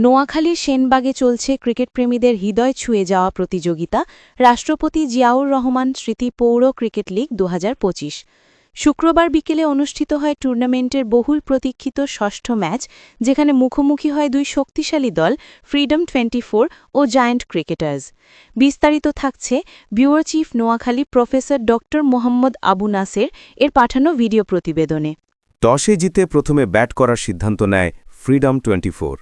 নোয়াখালীর সেনবাগে চলছে ক্রিকেটপ্রেমীদের হৃদয় ছুঁয়ে যাওয়া প্রতিযোগিতা রাষ্ট্রপতি জিয়াউর রহমান স্মৃতি পৌর ক্রিকেট লীগ ২০২৫। শুক্রবার বিকেলে অনুষ্ঠিত হয় টুর্নামেন্টের বহুল প্রতীক্ষিত ষষ্ঠ ম্যাচ, যেখানে মুখোমুখি হয় দুই শক্তিশালী দল ফ্রিডম 24 ও জায়ান্ট ক্রিকেটার্স। বিস্তারিত থাকছে ব্যুরো চিফ নোয়াখালী প্রফেসর ড মোহাম্মদ আবু নাসের এর পাঠানো ভিডিও প্রতিবেদনে। টসে জিতে প্রথমে ব্যাট করার সিদ্ধান্ত নেয় ফ্রিডম 24।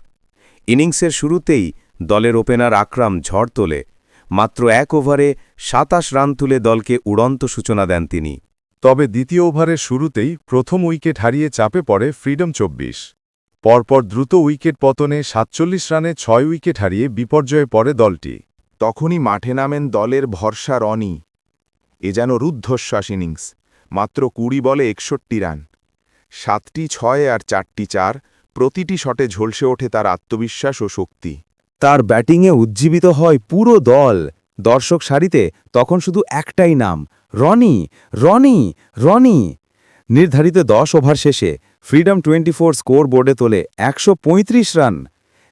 ইনিংসের শুরুতেই দলের ওপেনার আকরাম ঝড় তোলে। মাত্র ১ ওভারে ২৭ রান তুলে দলকে উড়ন্ত সূচনা দেন তিনি। তবে দ্বিতীয় ওভারের শুরুতেই প্রথম উইকেট হারিয়ে চাপে পড়ে ফ্রিডম ২৪। পরপর দ্রুত উইকেট পতনে ৪৭ রানে ৬ উইকেট হারিয়ে বিপর্যয়ে পড়ে দলটি। তখনই মাঠে নামেন দলের ভরসা রনি। এ যেন রুদ্ধশ্বাস ইনিংস। মাত্র ২০ বলে ৬১ রান, ৭টি ৬ আর ৪টি ৪। প্রতিটি শটে ঝলসে ওঠে তার আত্মবিশ্বাস ও শক্তি। তার ব্যাটিংয়ে উজ্জীবিত হয় পুরো দল। দর্শক সারিতে তখন শুধু একটাই নাম, রনি, রনি, রনি। নির্ধারিত ১০ ওভার শেষে ফ্রিডম 24 স্কোর বোর্ডে তোলে ১৩৫ রান।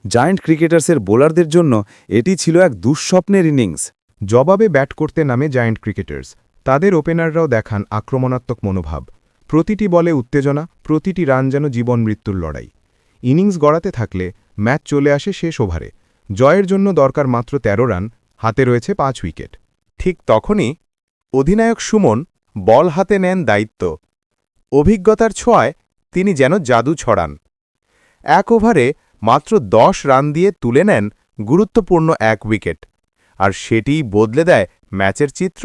জায়ান্ট ক্রিকেটার্সের বোলারদের জন্য এটি ছিল এক দুঃস্বপ্নের ইনিংস। জবাবে ব্যাট করতে নামে জায়ান্ট ক্রিকেটার্স। তাদের ওপেনাররাও দেখান আক্রমণাত্মক মনোভাব। প্রতিটি বলে উত্তেজনা, প্রতিটি রান যেন জীবন মৃত্যুর লড়াই। ইনিংস গড়াতে থাকলে ম্যাচ চলে আসে শেষ ওভারে। জয়ের জন্য দরকার মাত্র ১৩ রান, হাতে রয়েছে ৫ উইকেট। ঠিক তখনই অধিনায়ক সুমন বল হাতে নেন দায়িত্ব। অভিজ্ঞতার ছোঁয়ায় তিনি যেন জাদু ছড়ান। ১ ওভারে মাত্র ১০ রান দিয়ে তুলে নেন গুরুত্বপূর্ণ ১ উইকেট, আর সেটিই বদলে দেয় ম্যাচের চিত্র।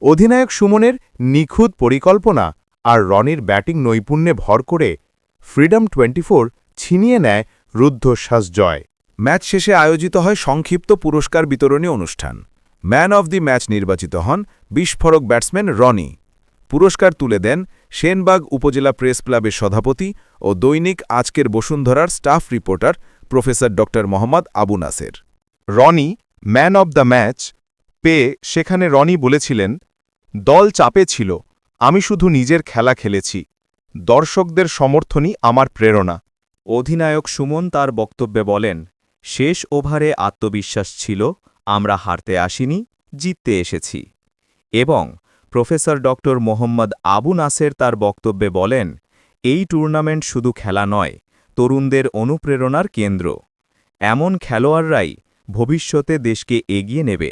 অধিনায়ক সুমনের নিখুঁত পরিকল্পনা আর রনির ব্যাটিং নৈপুণ্যে ভর করে ফ্রিডম 24 ছিনিয়ে নেয় রুদ্ধশ্বাস জয়। ম্যাচ শেষে আয়োজিত হয় সংক্ষিপ্ত পুরস্কার বিতরণী অনুষ্ঠান। ম্যান অব দি ম্যাচ নির্বাচিত হন বিস্ফোরক ব্যাটসম্যান রনি। পুরস্কার তুলে দেন সেনবাগ উপজেলা প্রেস ক্লাবের সভাপতি ও দৈনিক আজকের বসুন্ধরার স্টাফ রিপোর্টার প্রফেসর ড Mohammad Abu Naser. Roni man of the match পেয়ে সেখানে রনি বলেছিলেন, দল চাপে ছিল, আমি শুধু নিজের খেলা খেলেছি। দর্শকদের সমর্থনই আমার প্রেরণা। অধিনায়ক সুমন তার বক্তব্যে বলেন, শেষ ওভারে আত্মবিশ্বাস ছিল, আমরা হারতে আসিনি, জিততে এসেছি। এবং প্রফেসর ড মোহাম্মদ আবু নাসের তার বক্তব্যে বলেন, এই টুর্নামেন্ট শুধু খেলা নয়, তরুণদের অনুপ্রেরণার কেন্দ্র। এমন খেলোয়াড়রাই ভবিষ্যতে দেশকে এগিয়ে নেবে।